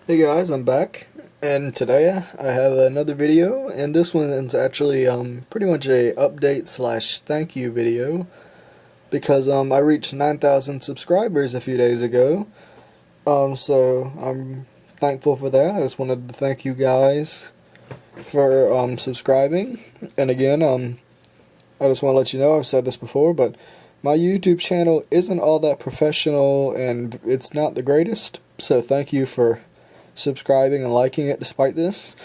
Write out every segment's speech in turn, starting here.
Hey guys, I'm back, and today I have another video, and this one is actually pretty much a update slash thank you video because I reached 9,000 subscribers a few days ago. So I'm thankful for that. I just wanted to thank you guys for subscribing, and again I just want to let you know, I've said this before, but my YouTube channel isn't all that professional and it's not the greatest, so thank you for subscribing and liking it despite this.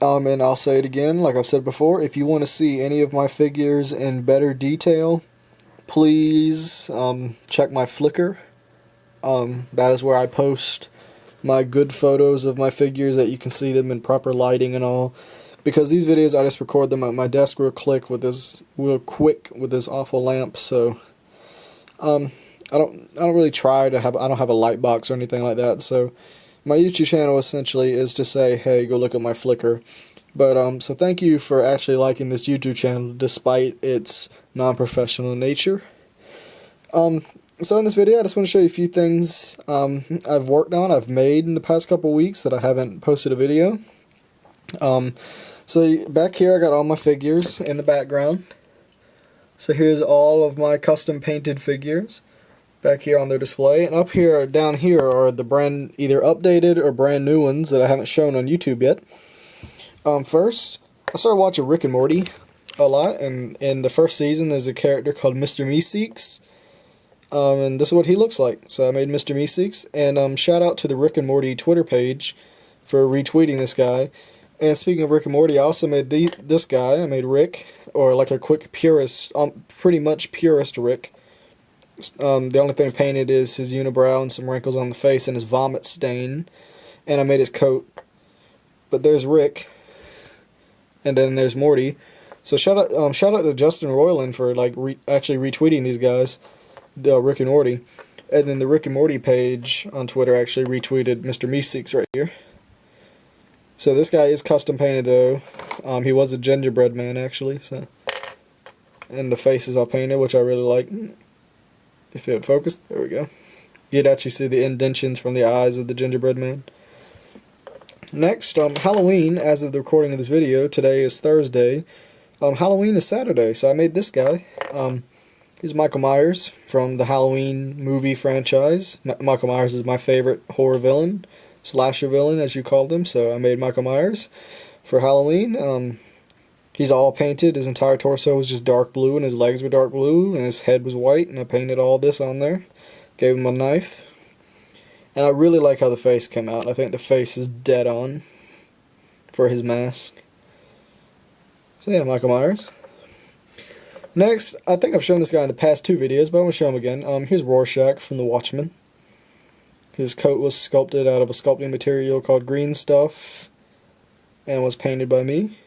And I'll say it again, like I've said before, if you want to see any of my figures in better detail, please check my Flickr. That is where I post my good photos of my figures that you can see them in proper lighting and all. Because these videos I just record them at my desk real quick with this awful lamp, so I don't really try to have, I don't have a light box or anything like that, so my YouTube channel essentially is to say, hey, go look at my Flickr. But, so thank you for actually liking this YouTube channel despite its non-professional nature. So in this video, I just want to show you a few things I've worked on, I've made in the past couple weeks that I haven't posted a video. So back here I got all my figures in the background. So here's all of my custom painted figures back here on their display, and up here, down here, are the brand either updated or brand new ones that I haven't shown on YouTube yet. First, I started watching Rick and Morty a lot, and in the first season there's a character called Mr. Meeseeks, and this is what he looks like. So I made Mr. Meeseeks, and shout out to the Rick and Morty Twitter page for retweeting this guy. And speaking of Rick and Morty, I also made this guy. I made Rick, or like a quick purist, pretty much purist Rick. The only thing painted is his unibrow and some wrinkles on the face and his vomit stain, and I made his coat. But there's Rick, and then there's Morty. So shout out to Justin Roiland for like actually retweeting these guys, Rick and Morty, and then the Rick and Morty page on Twitter actually retweeted Mr. Meeseeks right here. So this guy is custom painted though. He was a gingerbread man actually, so, and the face is all painted, which I really like. If it focused, there we go. You'd actually see the indentions from the eyes of the gingerbread man. Next, Halloween, as of the recording of this video, today is Thursday. Halloween is Saturday, so I made this guy. He's Michael Myers from the Halloween movie franchise. Michael Myers is my favorite horror villain, slasher villain as you called him, so I made Michael Myers for Halloween. He's all painted. His entire torso was just dark blue, and his legs were dark blue, and his head was white, and I painted all this on there. Gave him a knife. And I really like how the face came out. I think the face is dead on for his mask. So yeah, Michael Myers. Next, I think I've shown this guy in the past two videos, but I'm going to show him again. Here's Rorschach from the Watchmen. His coat was sculpted out of a sculpting material called green stuff, and was painted by me.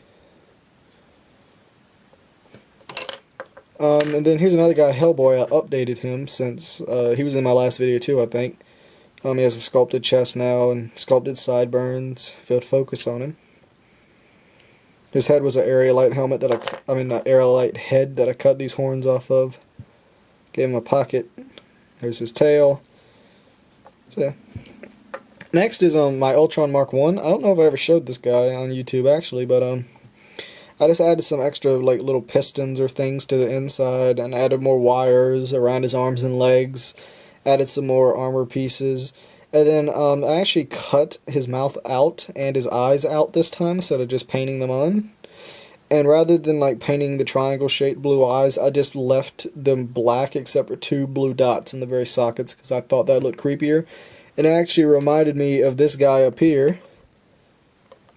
And then here's another guy, Hellboy. I updated him since he was in my last video too, I think. He has a sculpted chest now and sculpted sideburns. Field focus on him. His head was an aerolite helmet that not aerolite head that I cut these horns off of. Gave him a pocket. There's his tail. So yeah. Next is my Ultron Mark 1. I don't know if I ever showed this guy on YouTube actually, but I just added some extra like little pistons or things to the inside and added more wires around his arms and legs, added some more armor pieces, and then I actually cut his mouth out and his eyes out this time instead of just painting them on. And rather than like painting the triangle shaped blue eyes, I just left them black except for two blue dots in the very sockets because I thought that looked creepier. It actually reminded me of this guy up here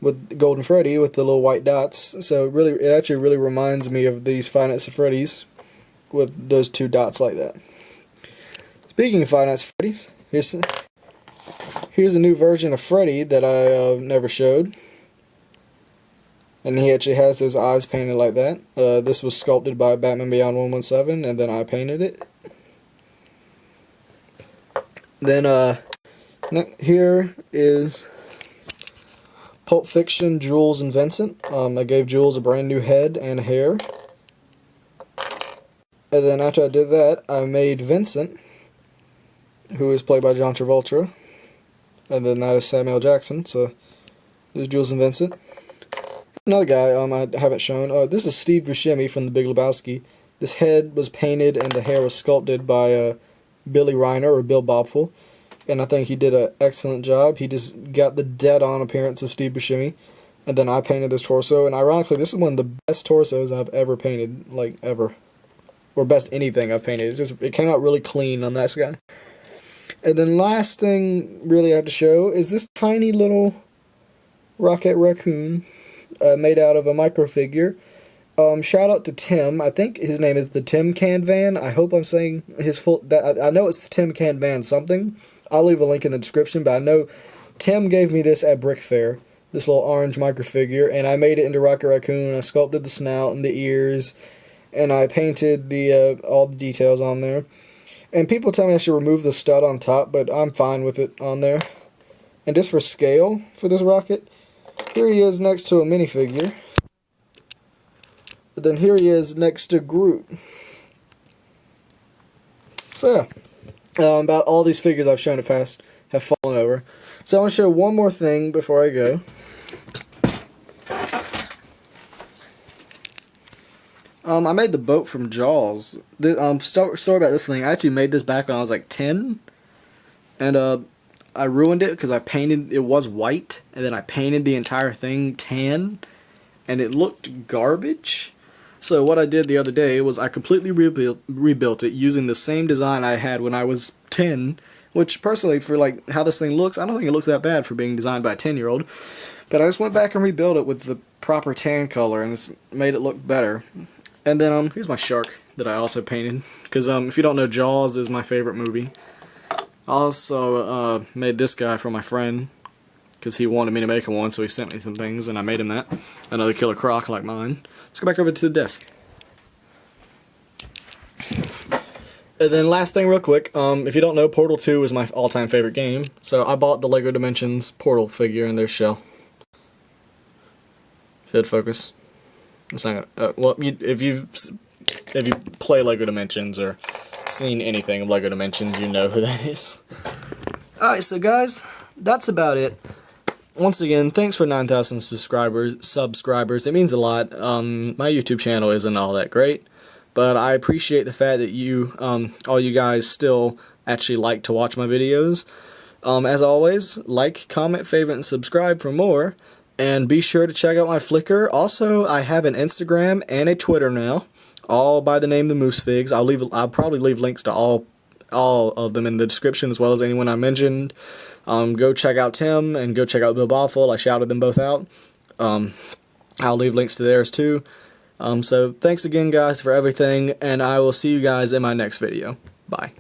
with Golden Freddy with the little white dots. So it actually really reminds me of these Five Nights at Freddy's with those two dots like that. Speaking of Five Nights at Freddy's, here's a new version of Freddy that I never showed. And he actually has those eyes painted like that. This was sculpted by Batman Beyond 117, and then I painted it. Then here is Pulp Fiction, Jules and Vincent. I gave Jules a brand new head and hair. And then after I did that, I made Vincent, who is played by John Travolta. And then that is Samuel Jackson. So there's Jules and Vincent. Another guy I haven't shown. This is Steve Buscemi from the Big Lebowski. This head was painted and the hair was sculpted by Billy Reiner or Bill Bobful. And I think he did an excellent job. He just got the dead-on appearance of Steve Buscemi. And then I painted this torso. And ironically, this is one of the best torsos I've ever painted, like, ever. Or best anything I've painted. It came out really clean on that guy. And then last thing really I have to show is this tiny little Rocket Raccoon made out of a microfigure. Shout out to Tim. I think his name is the Tim Can Van. I hope I'm saying his full... I know it's the Tim Can Van something. I'll leave a link in the description, but I know Tim gave me this at Brick Fair, this little orange microfigure, and I made it into Rocket Raccoon. I sculpted the snout and the ears, and I painted the all the details on there. And people tell me I should remove the stud on top, but I'm fine with it on there. And just for scale for this rocket, here he is next to a minifigure. But then here he is next to Groot. So yeah. About all these figures I've shown in the past have fallen over. So I want to show one more thing before I go. I made the boat from Jaws. Story about this thing. I actually made this back when I was like 10. And I ruined it because I painted, it was white. And then I painted the entire thing tan. And it looked garbage. So what I did the other day was I completely rebuilt it using the same design I had when I was 10, which personally for like how this thing looks, I don't think it looks that bad for being designed by a 10-year-old. But I just went back and rebuilt it with the proper tan color and it's made it look better. And then here's my shark that I also painted, because if you don't know, Jaws is my favorite movie. I also made this guy for my friend, because he wanted me to make him one, so he sent me some things, and I made him that. Another killer croc like mine. Let's go back over to the desk. And then last thing real quick, if you don't know, Portal 2 is my all-time favorite game, so I bought the LEGO Dimensions Portal figure in their shell. Should focus. It's not gonna, well, if you play LEGO Dimensions or seen anything of LEGO Dimensions, you know who that is. Alright, so guys, that's about it. Once again, thanks for 9,000 subscribers. It means a lot. My YouTube channel isn't all that great, but I appreciate the fact that you, all you guys still actually like to watch my videos. As always, like, comment, favorite, and subscribe for more. And be sure to check out my Flickr. Also, I have an Instagram and a Twitter now, all by the name The Moose Figs. I'll probably leave links to all of them in the description, as well as anyone I mentioned. Go check out Tim and go check out Bill Bawful. I shouted them both out. I'll leave links to theirs too. So thanks again, guys, for everything, and I will see you guys in my next video. Bye.